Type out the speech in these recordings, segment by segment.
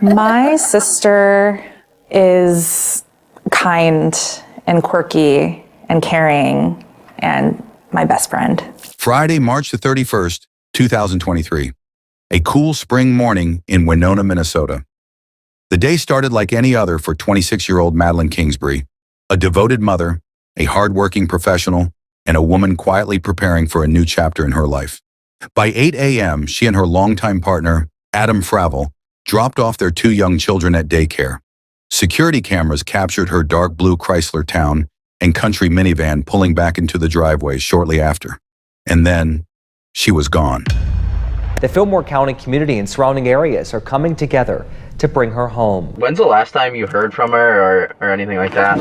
My sister is kind and quirky and caring and my best friend. Friday, March the 31st, 2023. A cool spring morning in Winona, Minnesota. The day started like any other for 26-year-old Madeline Kingsbury, a devoted mother, a hardworking professional, and a woman quietly preparing for a new chapter in her life. By 8 a.m., she and her longtime partner, Adam Fravel, dropped off their 2 young children at daycare. Security cameras captured her dark blue Chrysler Town and country minivan pulling back into the driveway shortly after. And then, she was gone. The Fillmore County community and surrounding areas are coming together to bring her home. When's the last time you heard from her or anything like that?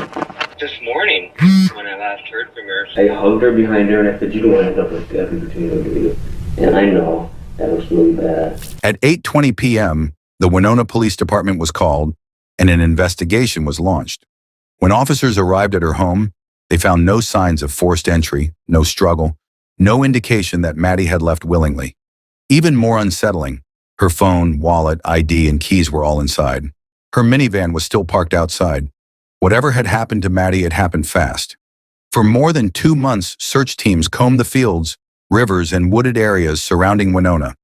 This morning, when I last heard from her. I hugged her behind her and I said, you don't want to end up like that in between them, do you? And I know that was really bad. At 8:20 p.m., the Winona Police Department was called and an investigation was launched. When officers arrived at her home, they found no signs of forced entry, no struggle, no indication that Maddi had left willingly. Even more unsettling, her phone, wallet, ID, and keys were all inside. Her minivan was still parked outside. Whatever had happened to Maddi had happened fast. For more than 2 months, search teams combed the fields, rivers, and wooded areas surrounding Winona.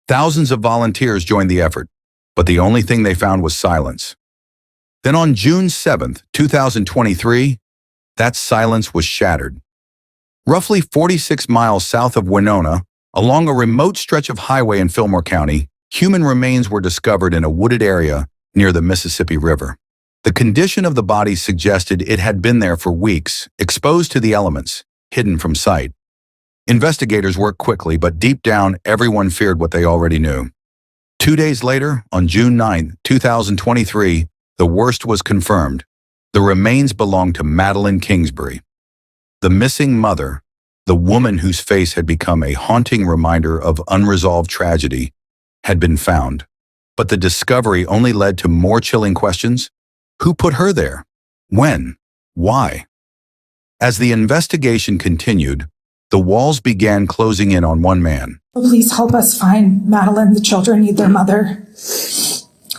Thousands of volunteers joined the effort, but the only thing they found was silence. Then on June 7th, 2023, that silence was shattered. Roughly 46 miles south of Winona, along a remote stretch of highway in Fillmore County, human remains were discovered in a wooded area near the Mississippi River. The condition of the body suggested it had been there for weeks, exposed to the elements, hidden from sight. Investigators worked quickly, but deep down, everyone feared what they already knew. 2 days later, on June 9, 2023, the worst was confirmed. The remains belonged to Madeline Kingsbury. The missing mother, the woman whose face had become a haunting reminder of unresolved tragedy, had been found. But the discovery only led to more chilling questions. Who put her there? When? Why? As the investigation continued, the walls began closing in on one man. Please help us find Madeline. The children need their mother.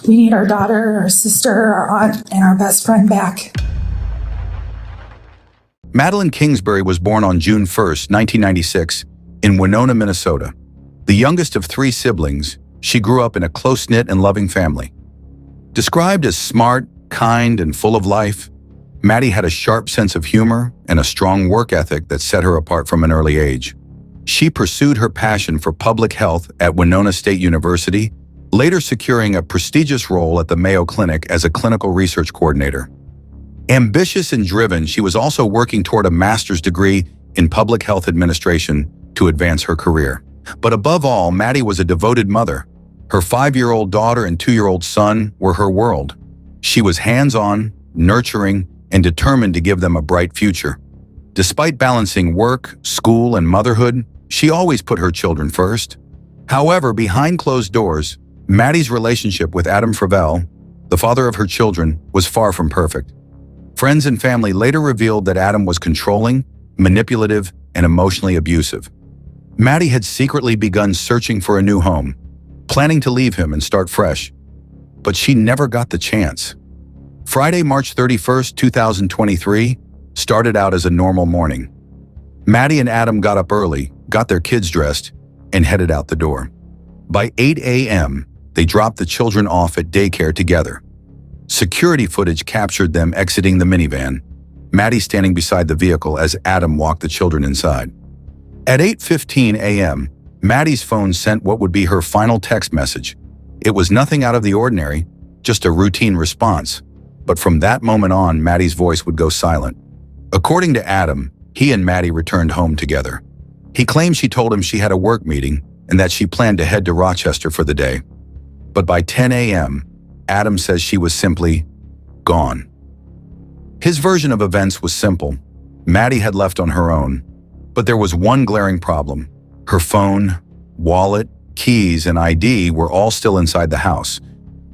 We need our daughter, our sister, our aunt, and our best friend back. Madeline Kingsbury was born on June 1, 1996, in Winona, Minnesota. The youngest of 3 siblings, she grew up in a close-knit and loving family. Described as smart, kind, and full of life, Maddi had a sharp sense of humor and a strong work ethic that set her apart from an early age. She pursued her passion for public health at Winona State University, later securing a prestigious role at the Mayo Clinic as a clinical research coordinator. Ambitious and driven, she was also working toward a master's degree in public health administration to advance her career. But above all, Maddi was a devoted mother. Her 5-year-old daughter and 2-year-old son were her world. She was hands-on, nurturing, and determined to give them a bright future. Despite balancing work, school, and motherhood, she always put her children first. However, behind closed doors, Maddi's relationship with Adam Fravel, the father of her children, was far from perfect. Friends and family later revealed that Adam was controlling, manipulative, and emotionally abusive. Maddi had secretly begun searching for a new home, planning to leave him and start fresh. But she never got the chance. Friday, March 31, 2023, started out as a normal morning. Maddi and Adam got up early, got their kids dressed, and headed out the door. By 8 a.m., they dropped the children off at daycare together. Security footage captured them exiting the minivan, Maddi standing beside the vehicle as Adam walked the children inside. At 8:15 a.m., Maddi's phone sent what would be her final text message. It was nothing out of the ordinary, just a routine response. But from that moment on, Maddi's voice would go silent. According to Adam, he and Maddi returned home together. He claimed she told him she had a work meeting and that she planned to head to Rochester for the day. But by 10 a.m., Adam says she was simply gone. His version of events was simple. Maddi had left on her own, but there was one glaring problem. Her phone, wallet, keys, and ID were all still inside the house.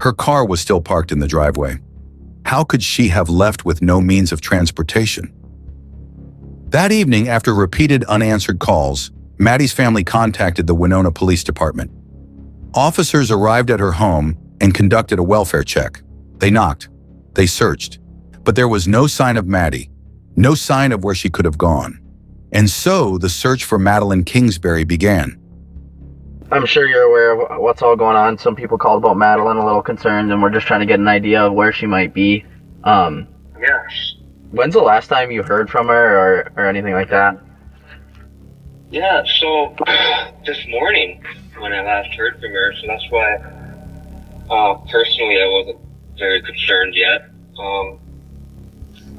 Her car was still parked in the driveway. How could she have left with no means of transportation? That evening, after repeated unanswered calls, Maddi's family contacted the Winona Police Department. Officers arrived at her home and conducted a welfare check. They knocked. They searched. But there was no sign of Maddi, no sign of where she could have gone. And so the search for Madeline Kingsbury began. I'm sure you're aware of what's all going on. Some people called about Madeline a little concerned, and we're just trying to get an idea of where she might be. Yes. When's the last time you heard from her or anything like that? Yeah, so this morning when I last heard from her, so that's why personally I wasn't very concerned yet.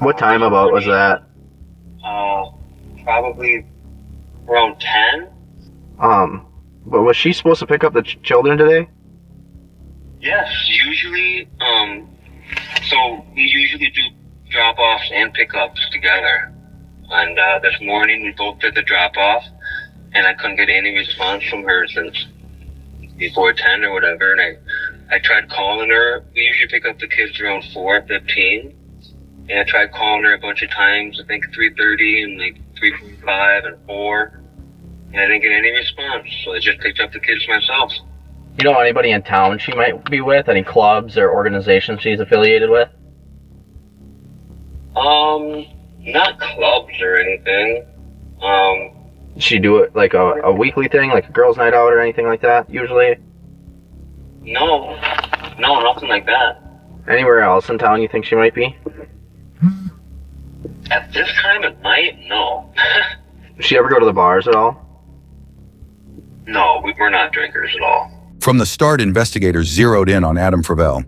What time about was that? Probably around 10. But was she supposed to pick up the children today? Yes, usually, so we usually do drop-offs and pickups together. And this morning we both did the drop-off, and I couldn't get any response from her since before 10 or whatever, and I tried calling her. We usually pick up the kids around 4:15, and I tried calling her a bunch of times, I think 3:30 and like 3:45 and 4, and I didn't get any response, so I just picked up the kids myself. You know anybody in town she might be with? Any clubs or organizations she's affiliated with? Not clubs or anything. Does she do it like a weekly thing, like a girls' night out or anything like that, usually? No, nothing like that. Anywhere else in town you think she might be? At this time of night, no. Does she ever go to the bars at all? No, we're not drinkers at all. From the start, investigators zeroed in on Adam Fravel.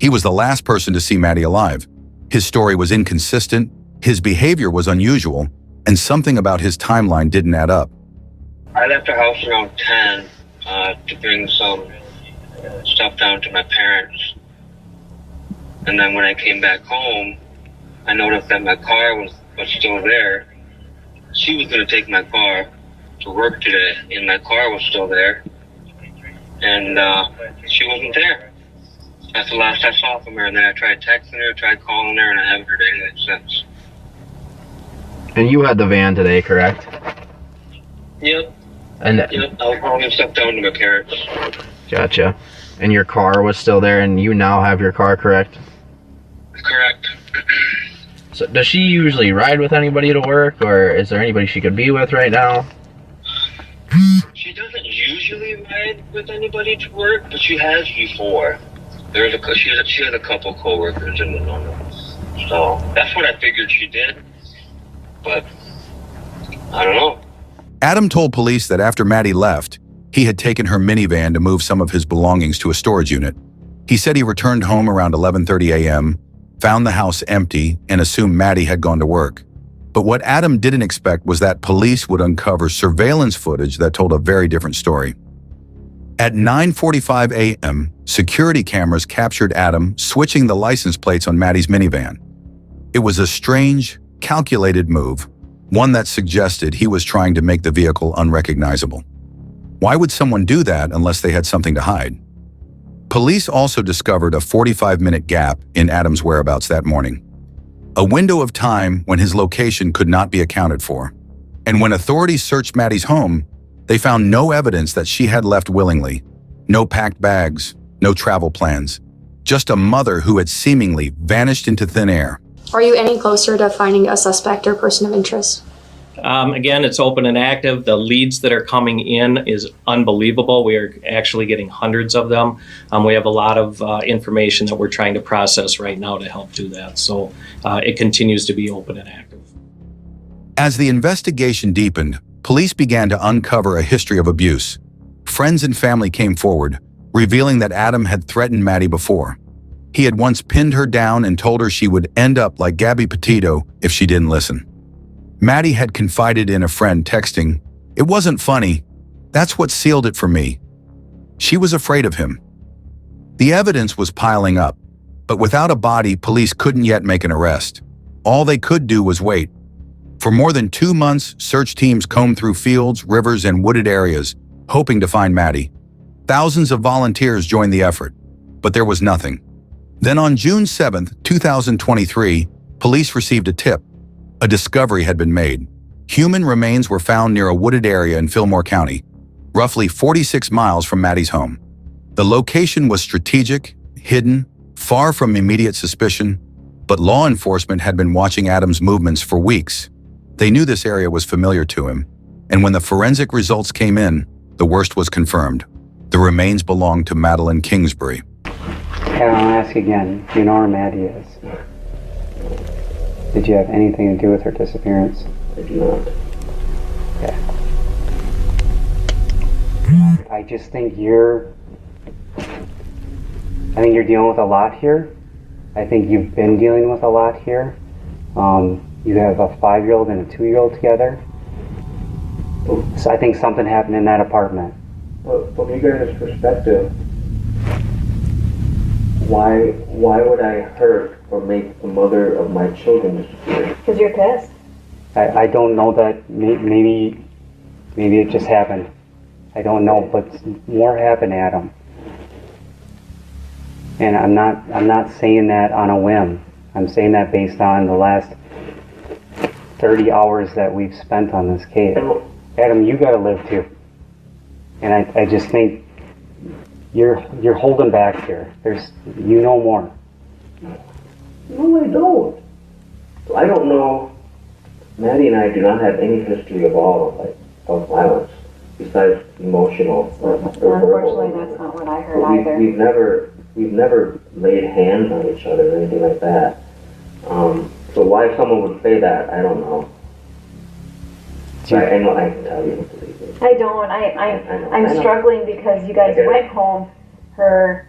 He was the last person to see Maddi alive. His story was inconsistent, his behavior was unusual, and something about his timeline didn't add up. I left the house around 10 to bring some stuff down to my parents. And then when I came back home, I noticed that my car was still there. She was going to take my car to work today, and my car was still there. And she wasn't there. That's the last I saw from her, and then I tried texting her, tried calling her, and I haven't heard anything since. And you had the van today, correct? Yep. And Yep, I was hauling stuff down to my parents. Gotcha. And your car was still there, and you now have your car, correct? Correct. So does she usually ride with anybody to work, or is there anybody she could be with right now? She doesn't usually ride with anybody to work, but she has before. She has a couple coworkers in the normal. So that's what I figured she did. But I don't know. Adam told police that after Maddi left, he had taken her minivan to move some of his belongings to a storage unit. He said he returned home around 11:30 a.m., found the house empty, and assumed Maddi had gone to work. But what Adam didn't expect was that police would uncover surveillance footage that told a very different story. At 9:45 a.m., security cameras captured Adam switching the license plates on Maddi's minivan. It was a strange, calculated move, one that suggested he was trying to make the vehicle unrecognizable. Why would someone do that unless they had something to hide? Police also discovered a 45-minute gap in Adam's whereabouts that morning, a window of time when his location could not be accounted for. And when authorities searched Maddi's home, they found no evidence that she had left willingly, no packed bags, no travel plans, just a mother who had seemingly vanished into thin air. Are you any closer to finding a suspect or person of interest? Again, it's open and active. The leads that are coming in is unbelievable. We are actually getting hundreds of them. We have a lot of information that we're trying to process right now to help do that. So it continues to be open and active. As the investigation deepened, police began to uncover a history of abuse. Friends and family came forward, revealing that Adam had threatened Maddi before. He had once pinned her down and told her she would end up like Gabby Petito if she didn't listen. Maddi had confided in a friend, texting, "It wasn't funny. That's what sealed it for me." She was afraid of him. The evidence was piling up, but without a body, police couldn't yet make an arrest. All they could do was wait. For more than 2 months, search teams combed through fields, rivers, and wooded areas, hoping to find Maddi. Thousands of volunteers joined the effort, but there was nothing. Then on June 7, 2023, police received a tip. A discovery had been made. Human remains were found near a wooded area in Fillmore County, roughly 46 miles from Maddi's home. The location was strategic, hidden, far from immediate suspicion, but law enforcement had been watching Adam's movements for weeks. They knew this area was familiar to him, and when the forensic results came in, the worst was confirmed. The remains belonged to Madeline Kingsbury. Adam, I'll ask again, do you know where Maddie is? Did you have anything to do with her disappearance? I do not. Okay. I just think you're dealing with a lot here. I think you've been dealing with a lot here. You have a 5-year-old and a 2-year-old together. So I think something happened in that apartment. Well, from you guys' perspective, why would I hurt or make the mother of my children disappear? Because you're pissed. I don't know that. Maybe it just happened. I don't know, but more happened, Adam. And I'm not saying that on a whim. I'm saying that based on the last 30 hours that we've spent on this case. Adam, you gotta live too. And I just think you're holding back here. You know more. No, I don't. I don't know. Maddie and I do not have any history of violence besides emotional or Unfortunately, that's not what I heard either. We've never laid hands on each other or anything like that. So why someone would say that, I don't know. I know I can tell you. I don't. I'm struggling because you guys went home. Her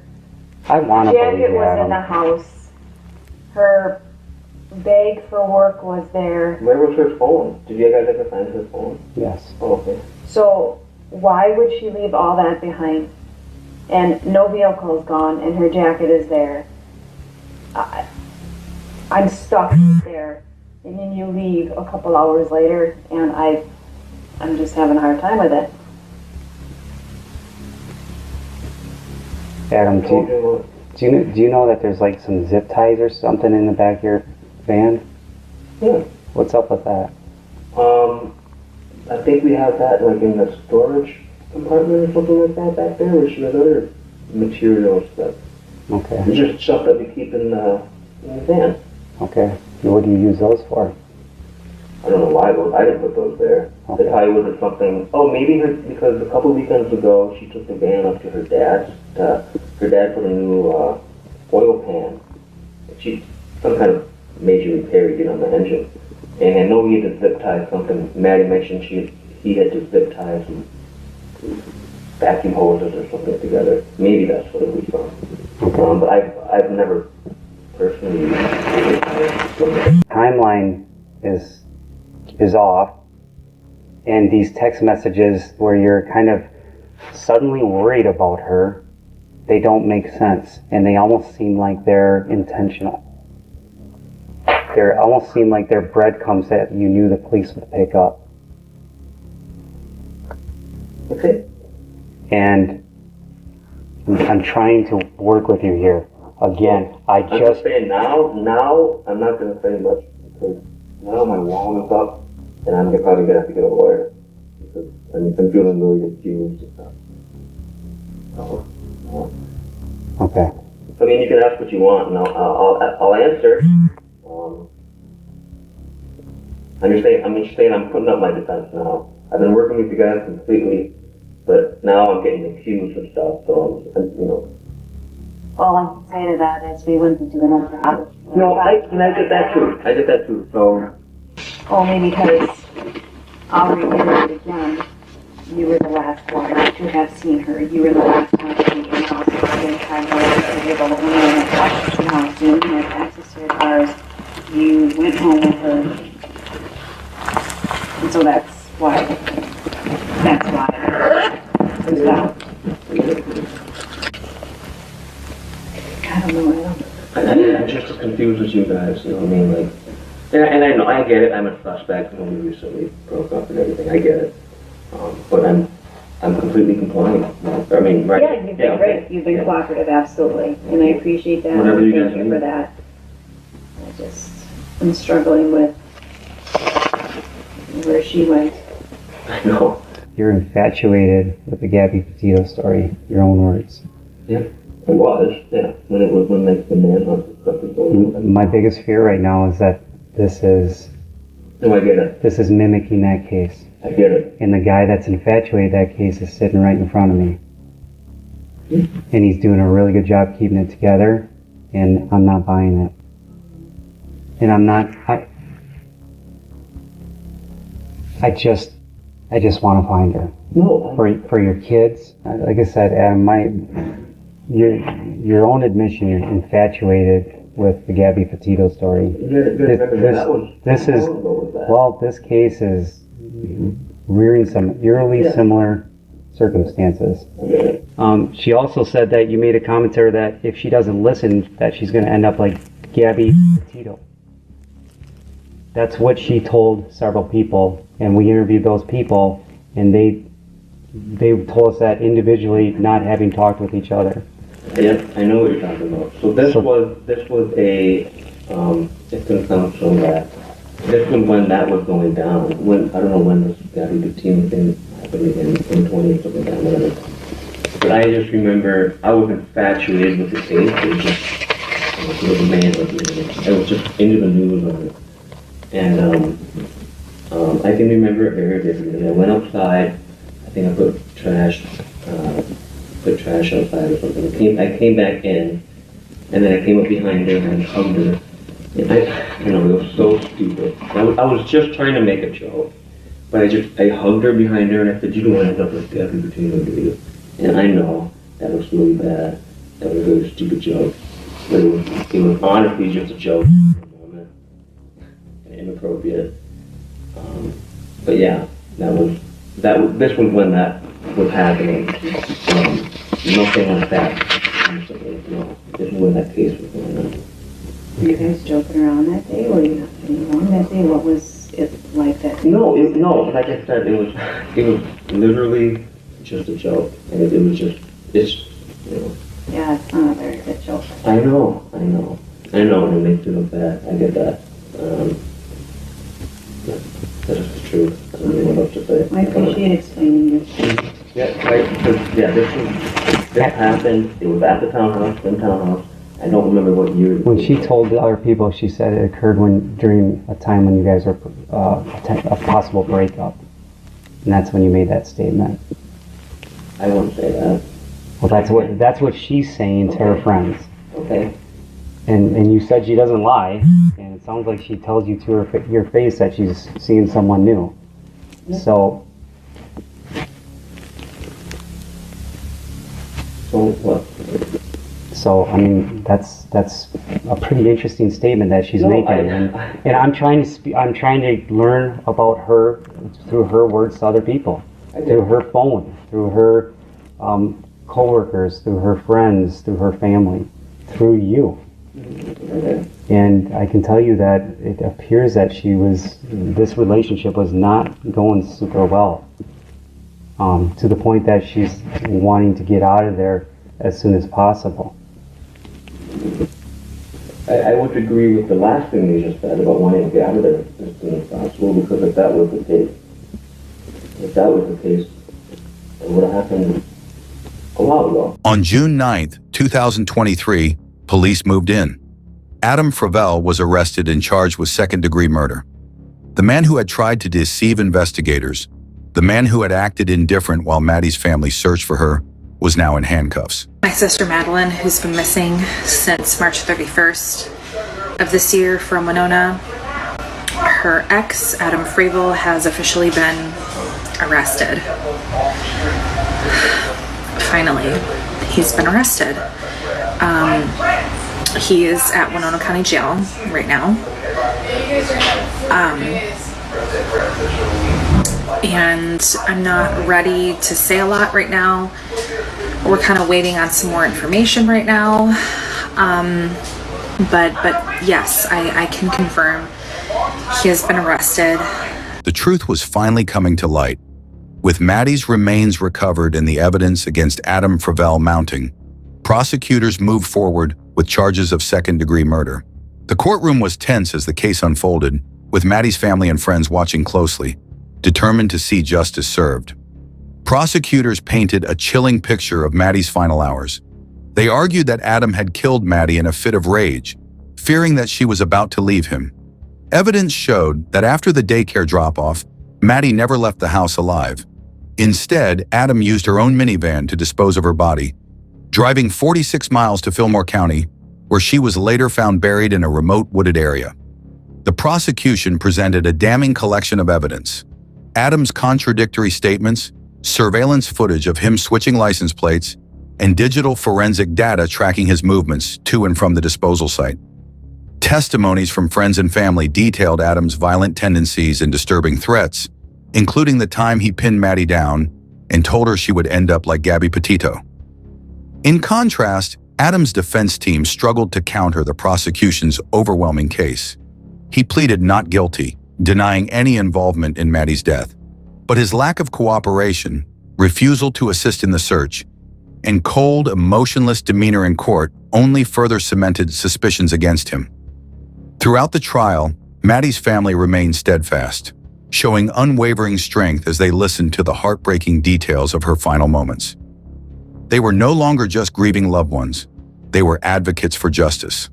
I want to believe jacket you, was Adam. in the house. Her bag for work was there. Where was her phone? Did you guys ever find her phone? Yes. Oh, okay. So why would she leave all that behind? And no vehicle's gone, and her jacket is there. I'm stuck there, and then you leave a couple hours later, and I'm just having a hard time with it. Adam, do you know that there's like some zip ties or something in the back of your van? Yeah. What's up with that? I think we have that like in the storage compartment or something like that back there, where she has other materials that. Okay. It's just stuff that we keep in the van. Okay. What do you use those for? I don't know why I didn't put those there. Okay. It probably wasn't something. Oh, maybe because a couple weekends ago she took the van up to her dad's. Her dad put a new oil pan. Some kind of major repair he did on the engine, and I know he had to zip tie something. Maddie mentioned he had to zip tie some vacuum hoses or something together. Maybe that's what it was from. Okay. But I've never personally used Timeline is off, and these text messages where you're kind of suddenly worried about her, they don't make sense, and they almost seem like they're intentional. They almost seem like they're breadcrumbs that you knew the police would pick up. Okay. And I'm trying to work with you here. Again, I'm just saying now I'm not going to say much because now my wall is up and I'm probably going to have to get a lawyer because I'm feeling really accused and stuff. Okay. I mean, you can ask what you want and I'll answer. I'm just saying I'm putting up my defense now. I've been working with you guys completely, but now I'm getting accused of stuff, so All I can say to that is we wouldn't do another job. No, I get that too. So. Only because I'll reiterate again, you were the last one to have seen her. You were the last one to be in the house at the time where you were the only one that access to the house. You didn't have access to your cars. You went home with her. And so that's why. There's that. I don't know. I'm just as confused as you guys, you know what I mean? Like, and I know, I get it, I'm a suspect when we recently broke up and everything, I get it. But I'm completely compliant. I mean, right? Yeah, you've been great. Okay. You've been cooperative, absolutely. And I appreciate that. Whatever you guys Thank you need. for that. I'm struggling with where she went. I know. You're infatuated with the Gabby Petito story, your own words. Yeah, it was. Yeah, when the manhunt stuff was going on. My biggest fear right now is that this is. No, I get it. This is mimicking that case. I get it. And the guy that's infatuated that case is sitting right in front of me. And he's doing a really good job keeping it together, and I'm not buying it. And I'm not. I just want to find her. No. For your kids, like I said, Adam, your own admission, you're infatuated with the Gabby Petito story. This case is rearing some eerily similar circumstances. She also said that you made a commentary that if she doesn't listen, that she's going to end up like Gabby Petito. That's what she told several people, and we interviewed those people, and they told us that individually, not having talked with each other. Yeah, I know what you're talking about. So this was a it's gonna come from that. This was when that was going down. When I don't know when this Gabby Petito thing happened in 2020 or something like that. But I just remember I was infatuated with the case. It was just it was a man. It was just into the news on it. And I can remember it very vividly. I went outside. I think I put trash outside or something. I came back in, and then I came up behind her and hugged her. And it was so stupid. I was just trying to make a joke, but I hugged her behind her and I said, "You don't want to end up like Gabby Petito, do you?" And I know that was really bad. That was a really stupid joke. But it was honestly just a joke. Inappropriate. But yeah, this was when that was happening. Nothing like that. No, this is when that case was going on. Were you guys joking around that day? Were you not getting along that day? What was it like that day? No, like I said, it was literally just a joke. And it was just, Yeah, it's not a very good joke. I know, and it makes me look bad. I get that. That's the truth. I don't know what else to say. I appreciate explaining this. This happened. It was at the townhouse. I don't remember what year. When she told the other people, she said it occurred during a time when you guys were a possible breakup, and that's when you made that statement. I won't say that. Well, that's what she's saying to her friends. Okay. And you said she doesn't lie, and it sounds like she tells you to your face that she's seeing someone new. Yeah. So what? So I mean, that's a pretty interesting statement that she's making, and I'm trying to learn about her through her words to other people, through her phone, through her coworkers, through her friends, through her family, through you. And I can tell you that it appears that this relationship was not going super well, to the point that she's wanting to get out of there as soon as possible. I would agree with the last thing you just said about wanting to get out of there as soon as possible, because if that was the case, it would have happened a while ago. On June 9th, 2023, police moved in. Adam Fravel was arrested and charged with second-degree murder. The man who had tried to deceive investigators, the man who had acted indifferent while Maddie's family searched for her, was now in handcuffs. My sister Madeline, who's been missing since March 31st of this year from Winona, her ex, Adam Fravel, has officially been arrested. Finally, he's been arrested. He is at Winona County Jail right now. And I'm not ready to say a lot right now. We're kind of waiting on some more information right now. But yes, I can confirm he has been arrested. The truth was finally coming to light. With Maddie's remains recovered and the evidence against Adam Fravel mounting, prosecutors moved forward with charges of second-degree murder. The courtroom was tense as the case unfolded, with Maddie's family and friends watching closely, determined to see justice served. Prosecutors painted a chilling picture of Maddie's final hours. They argued that Adam had killed Maddi in a fit of rage, fearing that she was about to leave him. Evidence showed that after the daycare drop-off, Maddi never left the house alive. Instead, Adam used her own minivan to dispose of her body, driving 46 miles to Fillmore County, where she was later found buried in a remote wooded area. The prosecution presented a damning collection of evidence: Adam's contradictory statements, surveillance footage of him switching license plates, and digital forensic data tracking his movements to and from the disposal site. Testimonies from friends and family detailed Adam's violent tendencies and disturbing threats, including the time he pinned Maddi down and told her she would end up like Gabby Petito. In contrast, Adam's defense team struggled to counter the prosecution's overwhelming case. He pleaded not guilty, denying any involvement in Maddi's death. But his lack of cooperation, refusal to assist in the search, and cold, emotionless demeanor in court only further cemented suspicions against him. Throughout the trial, Maddi's family remained steadfast, showing unwavering strength as they listened to the heartbreaking details of her final moments. They were no longer just grieving loved ones, they were advocates for justice.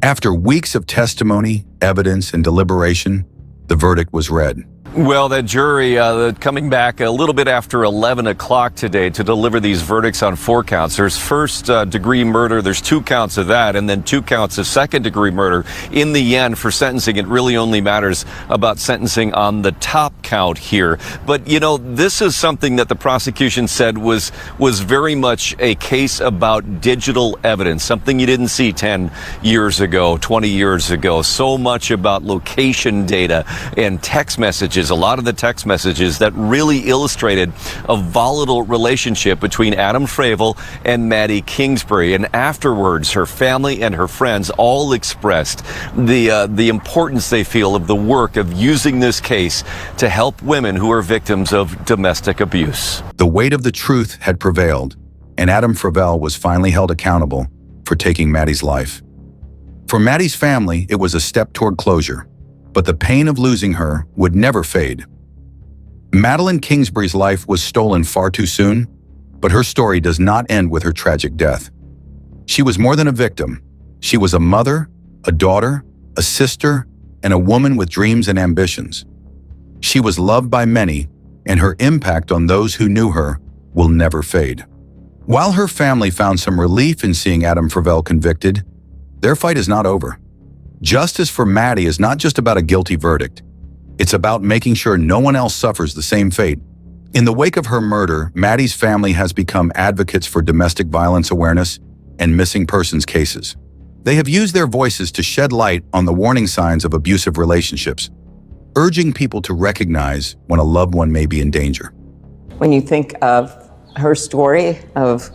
After weeks of testimony, evidence, and deliberation, the verdict was read. Well, that jury coming back a little bit after 11 o'clock today to deliver these verdicts on 4 counts. There's first-degree murder, there's 2 counts of that, and then 2 counts of second-degree murder. In the end, for sentencing, it really only matters about sentencing on the top count here. But, you know, this is something that the prosecution said was very much a case about digital evidence, something you didn't see 10 years ago, 20 years ago. So much about location data and text messages. A lot of the text messages that really illustrated a volatile relationship between Adam Fravel and Madeline Kingsbury. And afterwards, her family and her friends all expressed the importance they feel of the work of using this case to help women who are victims of domestic abuse. The weight of the truth had prevailed, and Adam Fravel was finally held accountable for taking Maddi's life. For Maddi's family, it was a step toward closure, but the pain of losing her would never fade. Madeline Kingsbury's life was stolen far too soon, but her story does not end with her tragic death. She was more than a victim. She was a mother, a daughter, a sister, and a woman with dreams and ambitions. She was loved by many, and her impact on those who knew her will never fade. While her family found some relief in seeing Adam Fravel convicted, their fight is not over. Justice for Maddi is not just about a guilty verdict. It's about making sure no one else suffers the same fate. In the wake of her murder, Maddi's family has become advocates for domestic violence awareness and missing persons cases. They have used their voices to shed light on the warning signs of abusive relationships, urging people to recognize when a loved one may be in danger. When you think of her story of,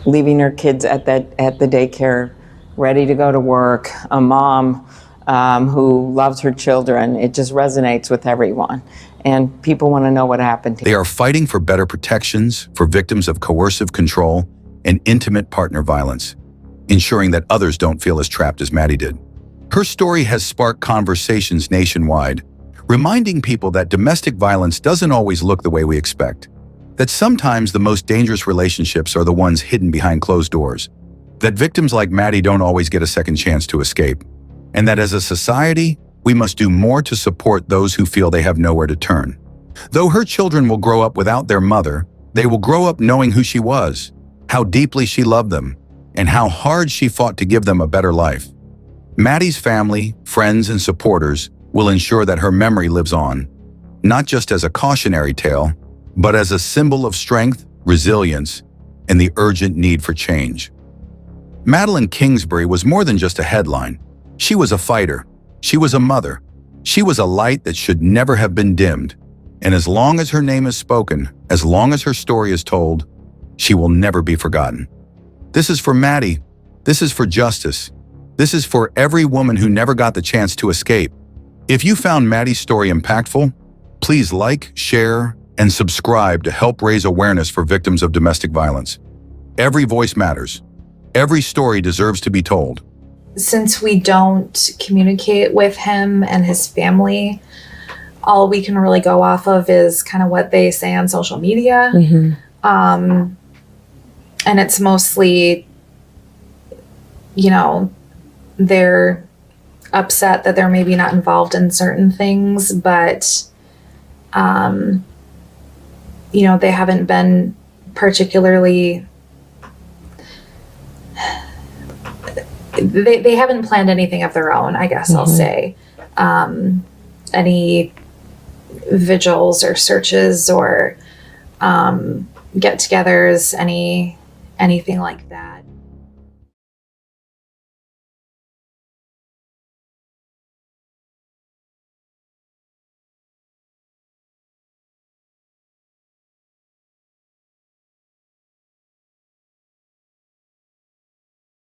leaving her kids at the daycare, ready to go to work, a mom who loves her children. It just resonates with everyone. And people want to know what happened. They are fighting for better protections for victims of coercive control and intimate partner violence, ensuring that others don't feel as trapped as Maddi did. Her story has sparked conversations nationwide, reminding people that domestic violence doesn't always look the way we expect, that sometimes the most dangerous relationships are the ones hidden behind closed doors, that victims like Maddi don't always get a second chance to escape, and that as a society, we must do more to support those who feel they have nowhere to turn. Though her children will grow up without their mother, they will grow up knowing who she was, how deeply she loved them, and how hard she fought to give them a better life. Maddi's family, friends, and supporters will ensure that her memory lives on, not just as a cautionary tale, but as a symbol of strength, resilience, and the urgent need for change. Madeline Kingsbury was more than just a headline. She was a fighter. She was a mother. She was a light that should never have been dimmed. And as long as her name is spoken, as long as her story is told, she will never be forgotten. This is for Maddi. This is for justice. This is for every woman who never got the chance to escape. If you found Maddi's story impactful, please like, share, and subscribe to help raise awareness for victims of domestic violence. Every voice matters. Every story deserves to be told. Since we don't communicate with him and his family, all we can really go off of is kind of what they say on social media. And it's mostly, you know, they're upset that they're maybe not involved in certain things, but, you know, they haven't been particularly, they haven't planned anything of their own, I guess I'll say. Any vigils or searches or get-togethers, anything like that.